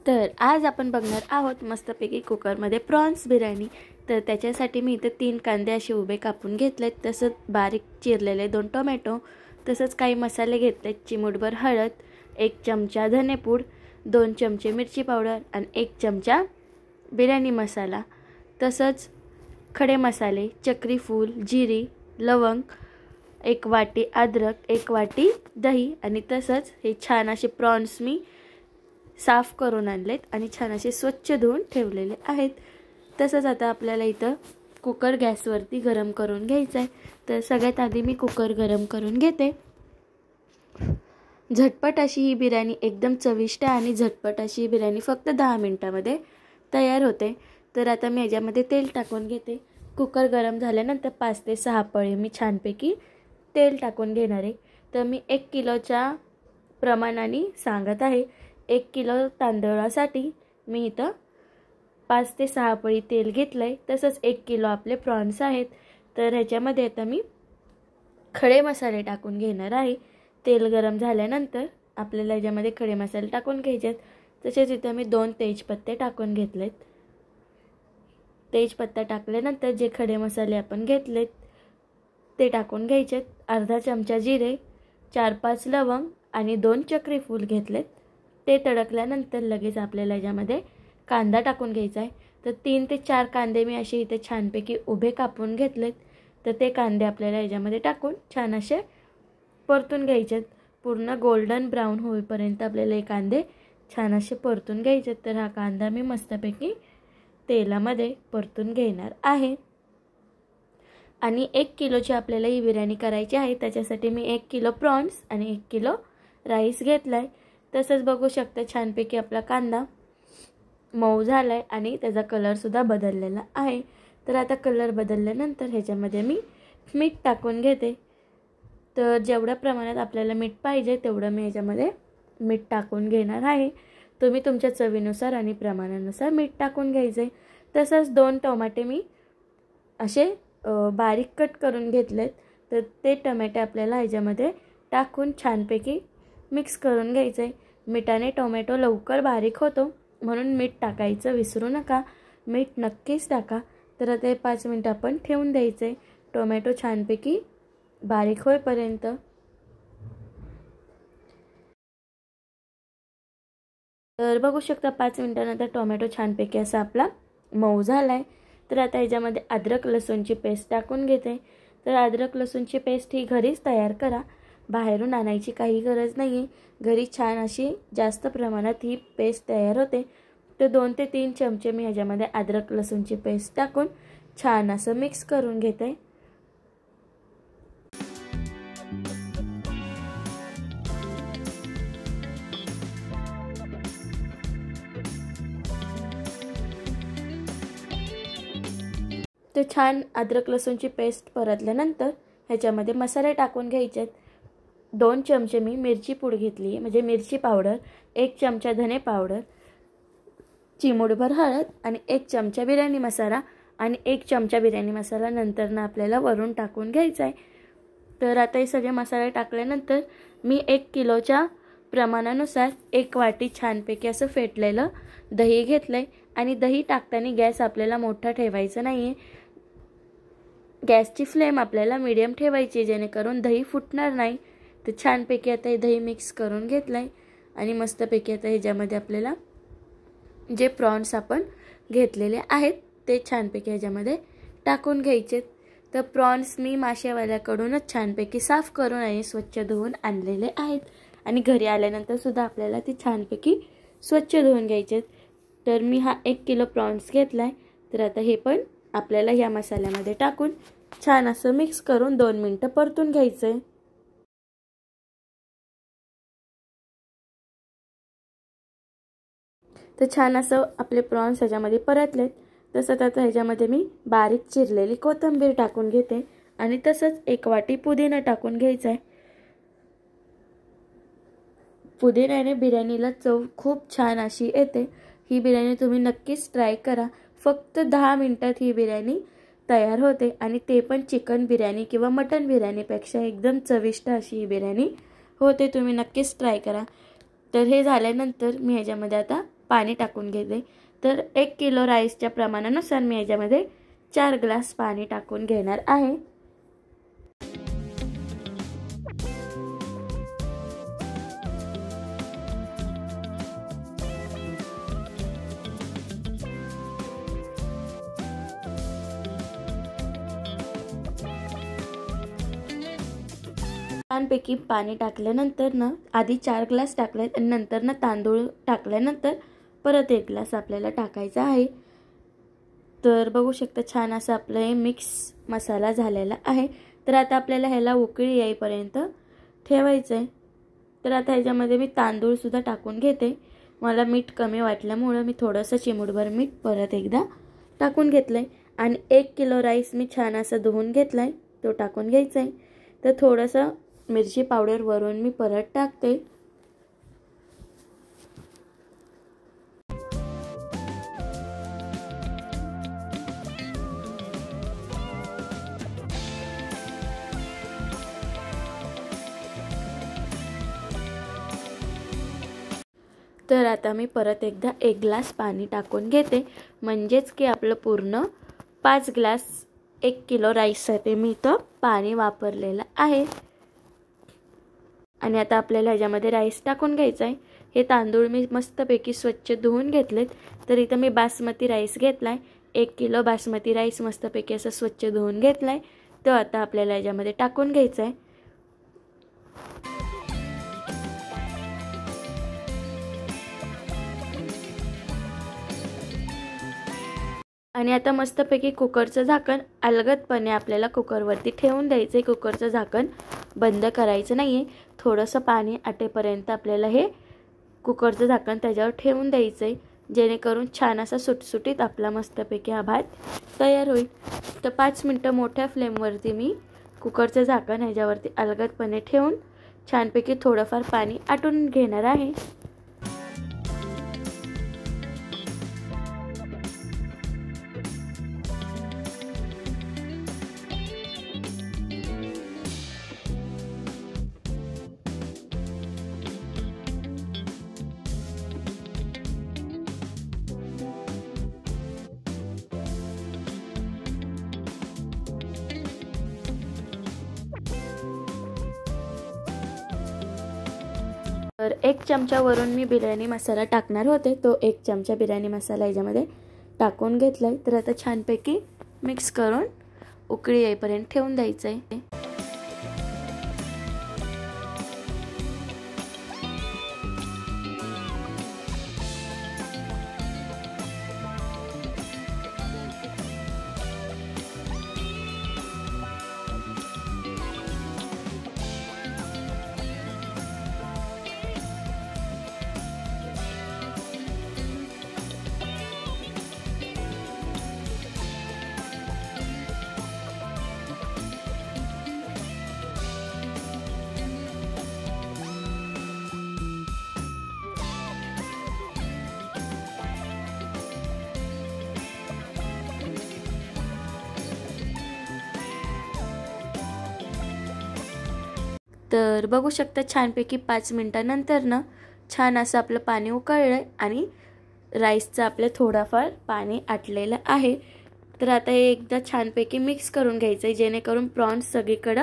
तर आज आपण बघणार आहोत मस्तपैकी कुकरमध्ये प्रॉन्स बिर्याणी। तर त्याच्यासाठी मी इथे 3 कांदे असे उभे कापून घेतलेत, तसंच बारीक चिरलेले 2 टोमॅटो, तसंच काही मसाले घेतलेत, चिमूटभर हळद, 1 चमचा धनेपूड, 2 चमचे मिरची पावडर आणि 1 चमचा बिर्याणी मसाला, तसंच खडे मसाले, चक्री फूल, जिरी, लवंग, 1 वाटी अद्रक, 1 वाटी दही आणि तसंच हे छान असे प्रॉन्स मी साफ करून आणलेत आणि छान असे स्वच्छ धुवून ठेवलेले आहेत। तसंच आता आपल्याला इथं कुकर गॅसवरती गरम करून घ्यायचा आहे। तर सगळ्यात आधी मी कुकर गरम करून घेते। झटपट अशी ही बिर्याणी एकदम चविष्ट आणि झटपट अशी बिर्याणी फक्त 10 मिनिटांमध्ये तयार होते। तर आता मी याच्यामध्ये तेल टाकून घेते। कुकर गरम झाल्यानंतर 5 ते 6 पळी मी छानपैकी तेल टाकून घेणार आहे। तर मी 1 किलोच्या प्रमाणाने सांगत आहे। 1 किलो तांदळासाठी मी इथं 5 ते 6 पळी तेल घेतलंय। तसंच 1 किलो आपले प्रॉन्स आहेत। तर ह्याच्यामध्ये आता मी खडे मसाले टाकून घेणार आहे। तेल गरम झाल्यानंतर आपल्याला याच्यामध्ये खडे मसाले टाकून घ्यायचे आहेत। तसेच इथं मी 2 तेजपत्ते टाकून घेतलेत। तेजपत्ता टाकल्यानंतर जे खडे मसाले आपण घेतलेत ते टाकून घ्यायचे। अर्धा चमचा जिरे, 4-5 लवंग आणि 2 चक्री फूल घेतलेत। ते तडकल्यानंतर लगेच आपल्याला याच्यामध्ये कांदा टाकून घ्यायचा आहे। तर 3 ते 4 कांदे मी असे इथे छानपैकी उभे कापून घेतलेत। तर ते कांदे आपल्याला याच्यामध्ये टाकून छान असे परतून घ्यायचे। पूर्ण गोल्डन ब्राउन होईपर्यंत आपल्याला हे कांदे छान असे परतून घ्यायचे। तर हा कांदा मी मस्तपैकी तेलामध्ये परतून घेणार आहे। आणि 1 किलोची आपल्याला ही बिर्याणी करायची आहे। त्याच्यासाठी मी 1 किलो प्रॉन्स आणि 1 किलो राईस घेतलाय। तसंच बघू शकता छानपैकी आपला कांदा मऊ झालाय आणि त्याचा कलर सुद्धा बदललेला आहे। तर आता कलर बदलल्यानंतर ह्याच्यामध्ये मी मीठ टाकून घेते। तर जेवढ्या प्रमाणात आपल्याला मीठ पाहिजे तेवढं मी ह्याच्यामध्ये मीठ टाकून घेणार आहे। तुम्ही तुमच्या चवीनुसार आणि प्रमाणानुसार मीठ टाकून घ्यायचे। तसंच 2 टोमॅटे मी असे बारीक कट करून घेतलेत। तर ते टोमॅटे आपल्याला ह्याच्यामध्ये टाकून छानपैकी मिक्स करून घ्यायचे। मिठाने टोमॅटो लवकर बारीक होतो म्हणून मीठ टाकायचं विसरू नका। मीठ नक्कीच टाका। तर आता हे 5 मिनिट आपण ठेवून द्यायचे टोमॅटो छानपैकी बारीक होईपर्यंत। तर बघू शकता 5 मिनिटांनंतर टोमॅटो छानपैकी असा आपला मऊ झालाय। तर आता ह्याच्यामध्ये अद्रक लसूणची पेस्ट टाकून घेते। तर अद्रक लसूणची पेस्ट ही घरीच तयार करा, बाहेरून आणायची काही गरज नाही आहे। घरी छान अशी जास्त प्रमाणात ही पेस्ट तयार होते। तर 2 ते 3 चमचे मी ह्याच्यामध्ये अद्रक लसूणची पेस्ट टाकून छान असं मिक्स करून घेते। तर छान अद्रक लसूणची पेस्ट परतल्यानंतर ह्याच्यामध्ये मसाले टाकून घ्यायचे। 2 चमचे मी मिरची पूड घेतली म्हणजे मिरची पावडर, 1 चमचा धने पावडर, चिमूटभर हळद आणि 1 चमचा बिर्याणी मसाला आणि 1 चमचा बिर्याणी मसाला नंतरनं आपल्याला वरून टाकून घ्यायचा आहे। तर आता हे सगळे मसाले टाकल्यानंतर मी 1 किलोच्या प्रमाणानुसार 1 वाटी छानपैकी असं फेटलेलं दही घेतलंय। आणि दही टाकताना गॅस आपल्याला मोठा ठेवायचा नाही आहे। गॅसची फ्लेम आपल्याला मीडियम ठेवायची जेणेकरून दही फुटणार नाही। तर छानपैकी आता हे दही मिक्स करून घेतलंय आणि मस्तपैकी आता ह्याच्यामध्ये आपल्याला जे प्रॉन्स आपण घेतलेले आहेत ते छानपैकी ह्याच्यामध्ये टाकून घ्यायचे। तर प्रॉन्स मी मासेवाल्याकडूनच छानपैकी साफ करून आणि स्वच्छ धुवून आणलेले आहेत आणि घरी आल्यानंतर सुद्धा आपल्याला ती छानपैकी स्वच्छ धुवून घ्यायचे। तर मी हा 1 किलो प्रॉन्स घेतलाय। तर आता हे पण आपल्याला ह्या मसाल्यामध्ये टाकून छान असं मिक्स करून 2 मिनिटं परतून घ्यायचंय। तर छान असं आपले प्रॉन्स ह्याच्यामध्ये परतलेत। तसंच आता ह्याच्यामध्ये मी बारीक चिरलेली कोथिंबीर टाकून घेते आणि तसंच 1 वाटी पुदिना टाकून घ्यायचा आहे। पुदिन्याने बिर्याणीला चव खूप छान अशी येते। ही बिर्याणी तुम्ही नक्कीच ट्राय करा। फक्त 10 मिनिटात ही बिर्याणी तयार होते आणि ते पण चिकन बिर्याणी किंवा मटन बिर्याणीपेक्षा एकदम चविष्ट अशी ही बिर्याणी होते। तुम्ही नक्कीच ट्राय करा। तर हे झाल्यानंतर मी ह्याच्यामध्ये आता पाणी टाकून घेते। तर 1 किलो राईसच्या प्रमाणानुसार मी याच्यामध्ये 4 ग्लास पाणी टाकून घेणार आहे। छानपैकी पाणी टाकल्यानंतर ना आधी 4 ग्लास टाकले आणि नंतर ना तांदूळ टाकल्यानंतर परत 1 ग्लास आपल्याला टाकायचा आहे। तर बघू शकता छान असं आपलं हे मिक्स मसाला झालेला आहे। तर आता आपल्याला ह्याला उकळी येईपर्यंत ठेवायचं आहे। तर आता ह्याच्यामध्ये मी तांदूळ सुद्धा टाकून घेते। मला मीठ कमी वाटल्यामुळे मी थोडंसं चिमूटभर मीठ परत एकदा टाकून घेतलंय आणि 1 किलो राईस मी छान असं धुवून घेतलाय, तो टाकून घ्यायचा आहे। तर थोडंसं मिरची पावडर वरून मी परत टाकते। तर आता मी परत एकदा 1 ग्लास पाणी टाकून घेते, म्हणजेच की आपलं पूर्ण 5 ग्लास 1 किलो राईससाठी मी इथं पाणी वापरलेलं आहे। आणि आता आपल्याला ह्याच्यामध्ये राईस टाकून घ्यायचा आहे। हे तांदूळ मी मस्तपैकी स्वच्छ धुवून घेतलेत। तर इथं मी बासमती राईस घेतलाय, 1 किलो बासमती राईस मस्तपैकी असं स्वच्छ धुवून घेतलाय। तो आता आपल्याला ह्याच्यामध्ये टाकून घ्यायचा आहे। आणि आता मस्तपैकी कुकरचं झाकण अलगदपणे आपल्याला कुकरवरती ठेवून द्यायचं। कुकरचं झाकण बंद करायचं नाहीये, थोडंसं पाणी आटेपर्यंत आपल्याला हे कुकरचं झाकण त्याच्यावर ठेवून द्यायचं, जेणेकरून छान असा सुटसुटीत आपला मस्तपैकी हा भात तयार होईल। तर 5 मिनिटं मोठ्या फ्लेमवरती मी कुकरचं झाकण ह्याच्यावरती अलगदपणे ठेवून छानपैकी थोडंफार पाणी आटून घेणार आहे। तर 1 चमचा वरून मी बिर्याणी मसाला टाकणार होते, तो 1 चमचा बिर्याणी मसाला याच्यामध्ये टाकून घेतलाय। तर आता छानपैकी मिक्स करून उकळी येईपर्यंत ठेवून द्यायचं आहे। तर बघू शकता छानपैकी 5 मिनिटांनंतर ना छान असं आपलं पाणी उकळलंय आणि राईसचं आपलं थोडाफार पाणी आटलेलं आहे। तर आता हे एकदा छानपैकी मिक्स करून घ्यायचं आहे, जेणेकरून प्रॉन्स सगळीकडे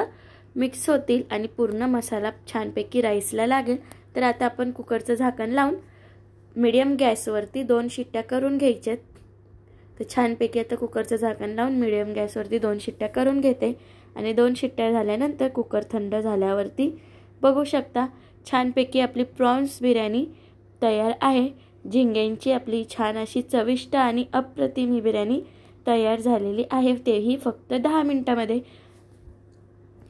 मिक्स होतील आणि पूर्ण मसाला छानपैकी राईसला लागेल। तर आता आपण कुकरचं झाकण लावून मीडियम गॅसवरती 2 शिट्ट्या करून घ्यायच्यात। तर छानपैकी आता कुकरचं झाकण लावून मीडियम गॅसवरती 2 शिट्ट्या करून घेते आणि 2 शिट्ट्या झाल्यानंतर कुकर थंड झाल्यावरती बघू शकता छानपैकी आपली प्रॉन्स बिर्याणी तयार आहे। झिंग्यांची आपली छान अशी चविष्ट आणि अप्रतिम ही बिर्याणी तयार झालेली आहे, तेही फक्त 10 मिनिटांमध्ये।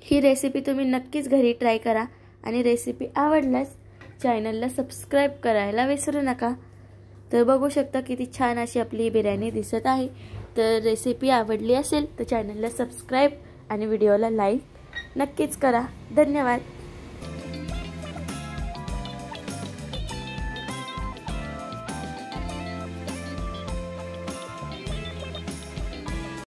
ही रेसिपी तुम्ही नक्कीच घरी ट्राय करा आणि रेसिपी आवडल्यास चॅनलला सबस्क्राइब करायला विसरू नका। तर बघू शकता किती छान अशी आपली बिर्याणी दिसत आहे। तर रेसिपी आवडली असेल तर चॅनलला सबस्क्राइब आणि व्हिडिओला लाईक नक्कीच करा। धन्यवाद।